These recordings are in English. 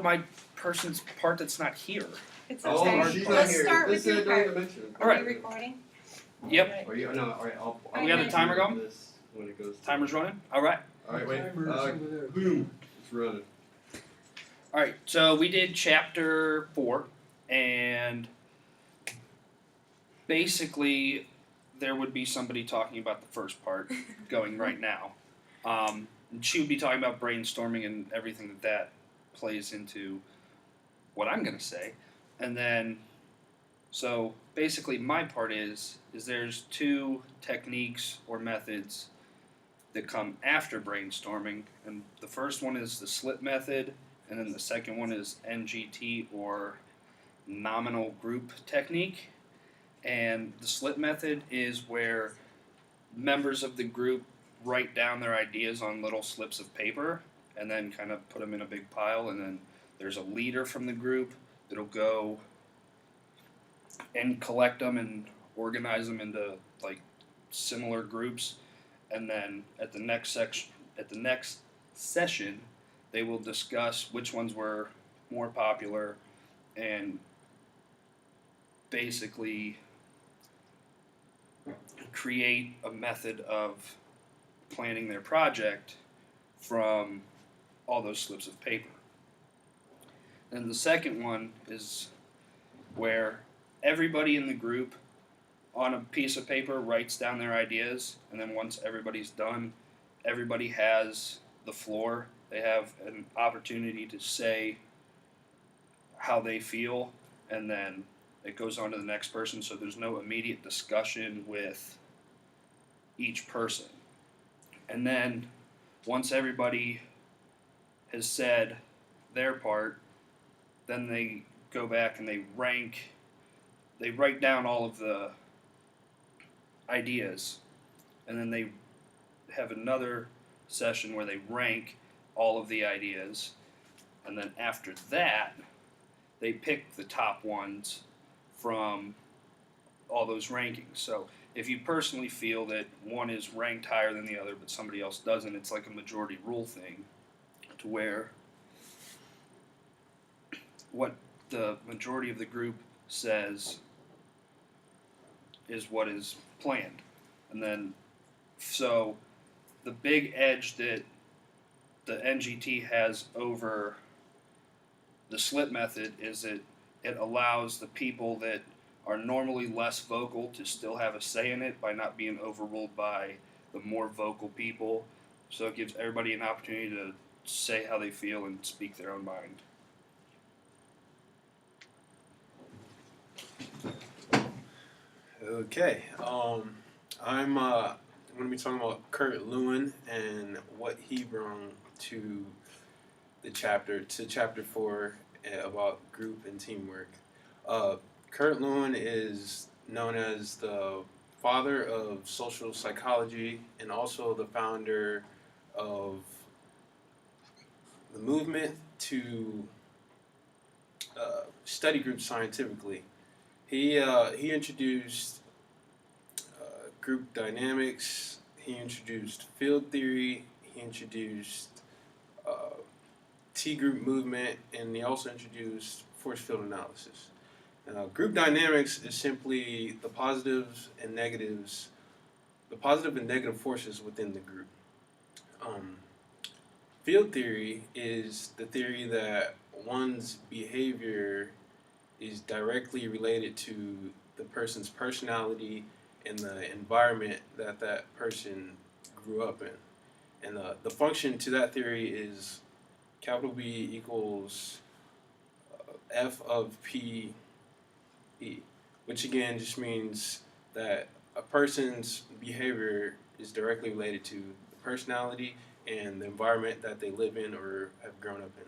my person's part that's not here. It's Oh, okay. she's not Let's here. start This with your is during part. the mention. All right. Are you recording? Yep. Are you? No. All right. I'll We got the timer going? This when it goes. Timer's running? Alright. All right. Wait. Timer's over there. Boom. It's running. Alright, so we did chapter 4, and basically there would be somebody talking about the first part going right now. And she would be talking about brainstorming and everything that plays into what I'm going to say. And then, so basically my part is there's two techniques or methods that come after brainstorming, and the first one is the SLIP method, and then the second one is NGT, or nominal group technique. And the SLIP method is where members of the group write down their ideas on little slips of paper and then kind of put them in a big pile, and then there's a leader from the group that'll go and collect them and organize them into like similar groups, and then at the next session they will discuss which ones were more popular and basically create a method of planning their project from all those slips of paper. And the second one is where everybody in the group on a piece of paper writes down their ideas, and then once everybody's done, everybody has the floor. They have an opportunity to say how they feel, and then it goes on to the next person, so there's no immediate discussion with each person. And then once everybody has said their part, then they go back and they write down all of the ideas, and then they have another session where they rank all of the ideas, and then after that they pick the top ones from all those rankings. So if you personally feel that one is ranked higher than the other but somebody else doesn't, it's like a majority rule thing, to where what the majority of the group says is what is planned. And then, so the big edge that the NGT has over the SLIP method is that it allows the people that are normally less vocal to still have a say in it by not being overruled by the more vocal people. So it gives everybody an opportunity to say how they feel and speak their own mind. Okay. I'm going to be talking about Kurt Lewin and what he brought to the chapter 4 about group and teamwork. Kurt Lewin is known as the father of social psychology and also the founder of the movement to study groups scientifically. He introduced group dynamics. He introduced field theory. He introduced T-group movement, and he also introduced force field analysis. Group dynamics is simply the positives and negatives, the positive and negative forces within the group. Field theory is the theory that one's behavior is directly related to the person's personality and the environment that that person grew up in. And the function to that theory is capital B equals F of P E, which again just means that a person's behavior is directly related to the personality and the environment that they live in or have grown up in.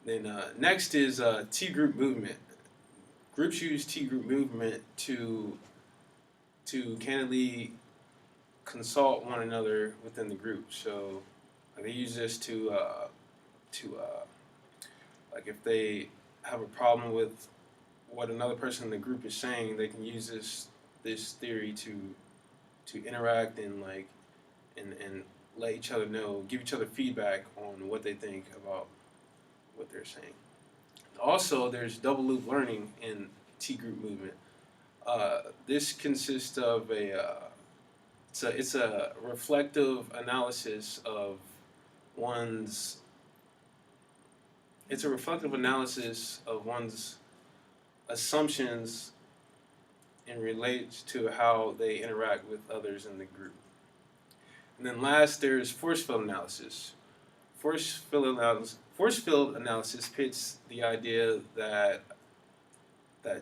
Then next is T-group movement. Groups use T-group movement to candidly consult one another within the group. So they use this to like if they have a problem with what another person in the group is saying, they can use this theory to interact and let each other know, give each other feedback on what they think about what they're saying. Also, there's double loop learning in T group movement. This consists of it's a reflective analysis of one's assumptions and relates to how they interact with others in the group. And then last, there's force field analysis. Force field analysis pits the idea that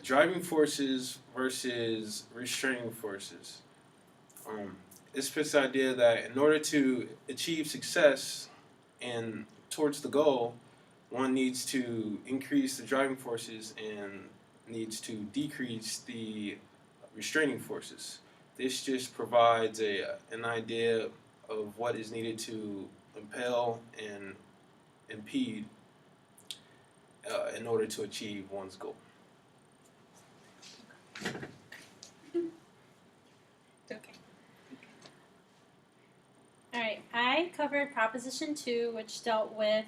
driving forces versus restraining forces. This pits the idea that in order to achieve success and towards the goal, one needs to increase the driving forces and needs to decrease the restraining forces. This just provides an idea of what is needed to impel and impede in order to achieve one's goal. Okay. All right, I covered Proposition 2, which dealt with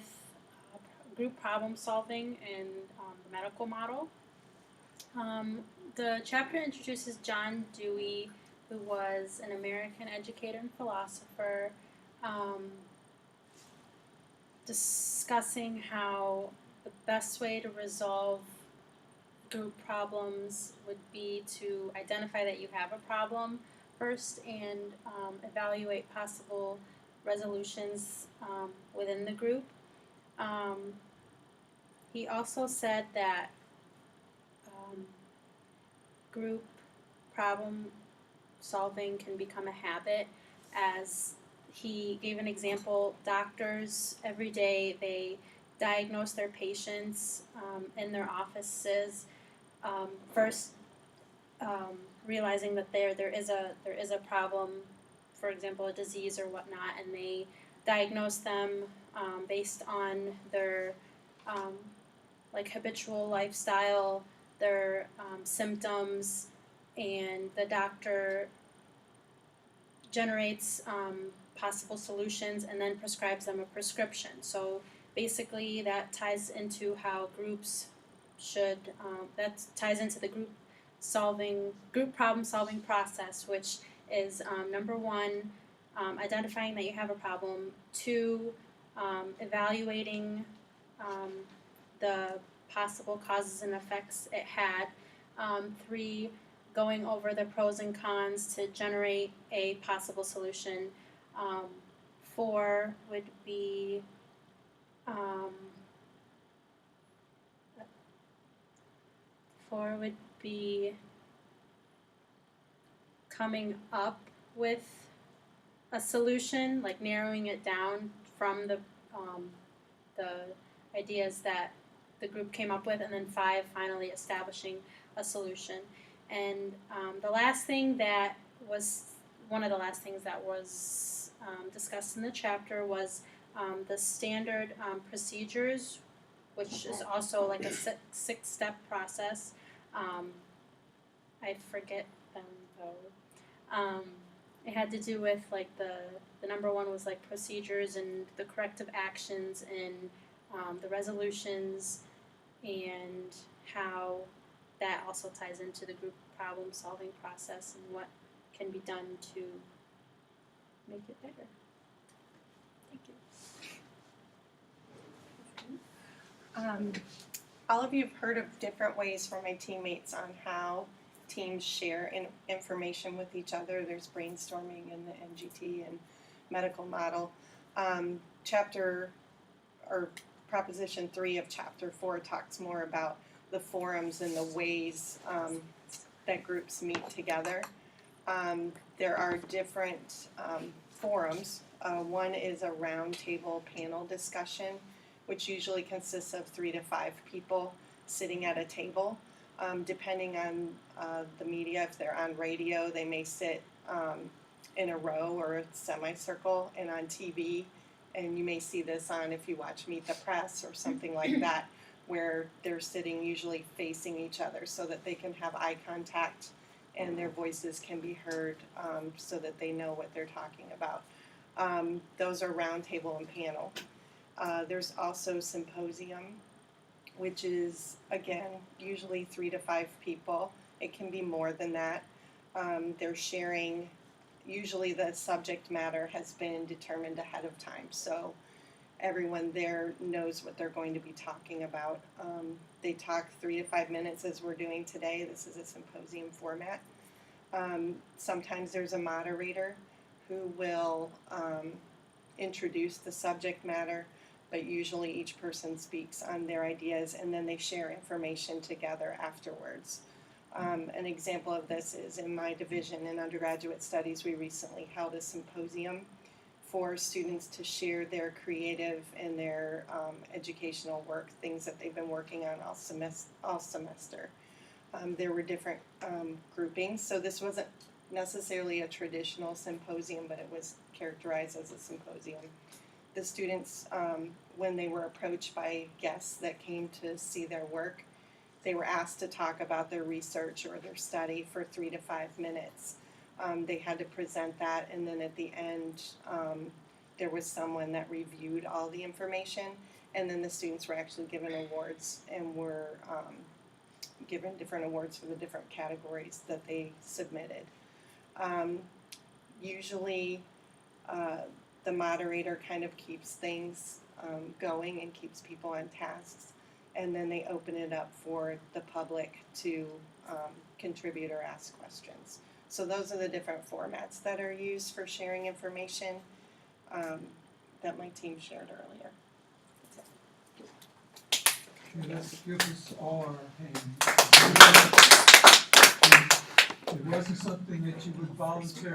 group problem solving and the medical model. The chapter introduces John Dewey, who was an American educator and philosopher, discussing how the best way to resolve group problems would be to identify that you have a problem first and evaluate possible resolutions within the group. He also said that group problem solving can become a habit, as he gave an example. Doctors, every day, they diagnose their patients in their offices, first realizing that there is a problem, for example, a disease or whatnot, and they diagnose them based on their like habitual lifestyle, their symptoms, and the doctor generates possible solutions and then prescribes them a prescription. So basically that ties into how groups should, that ties into the group problem solving process, which is number one, identifying that you have a problem, 2, evaluating the possible causes and effects it had, 3, going over the pros and cons to generate a possible solution, 4 would be coming up with a solution, like narrowing it down from the ideas that the group came up with, and then 5, finally establishing a solution. And the last thing that was, one of the last things that was discussed in the chapter was the standard procedures, which is also like a 6-step process. I forget them though. It had to do with like the number 1 was like procedures and the corrective actions and the resolutions, and how that also ties into the group problem solving process and what can be done to make it better. Thank you. All of you have heard of different ways from my teammates on how teams share information with each other. There's brainstorming in the MGT and medical model. Proposition 3 of Chapter 4 talks more about the forums and the ways that groups meet together. There are different forums. One is a roundtable panel discussion, which usually consists of 3 to 5 people sitting at a table. Depending on the media, if they're on radio, they may sit in a row or a semicircle, and on TV, and you may see this on if you watch Meet the Press or something like that, where they're sitting usually facing each other so that they can have eye contact and their voices can be heard so that they know what they're talking about. Those are roundtable and panel. There's also symposium which is, again, usually 3 to 5 people. It can be more than that. They're sharing, usually the subject matter has been determined ahead of time, so everyone there knows what they're going to be talking about. They talk 3 to 5 minutes as we're doing today. This is a symposium format. Sometimes there's a moderator who will introduce the subject matter, but usually each person speaks on their ideas and then they share information together afterwards. An example of this is in my division in undergraduate studies, we recently held a symposium for students to share their creative and their educational work, things that they've been working on all semester. There were different groupings, so this wasn't necessarily a traditional symposium, but it was characterized as a symposium. The students, when they were approached by guests that came to see their work, they were asked to talk about their research or their study for 3 to 5 minutes. They had to present that, and then at the end, there was someone that reviewed all the information, and then the students were actually given awards and were given different awards for the different categories that they submitted. Usually, the moderator kind of keeps things going and keeps people on tasks, and then they open it up for the public to contribute or ask questions. So those are the different formats that are used for sharing information that my team shared earlier. Okay, let's give us all our hands. It wasn't something that you would voluntarily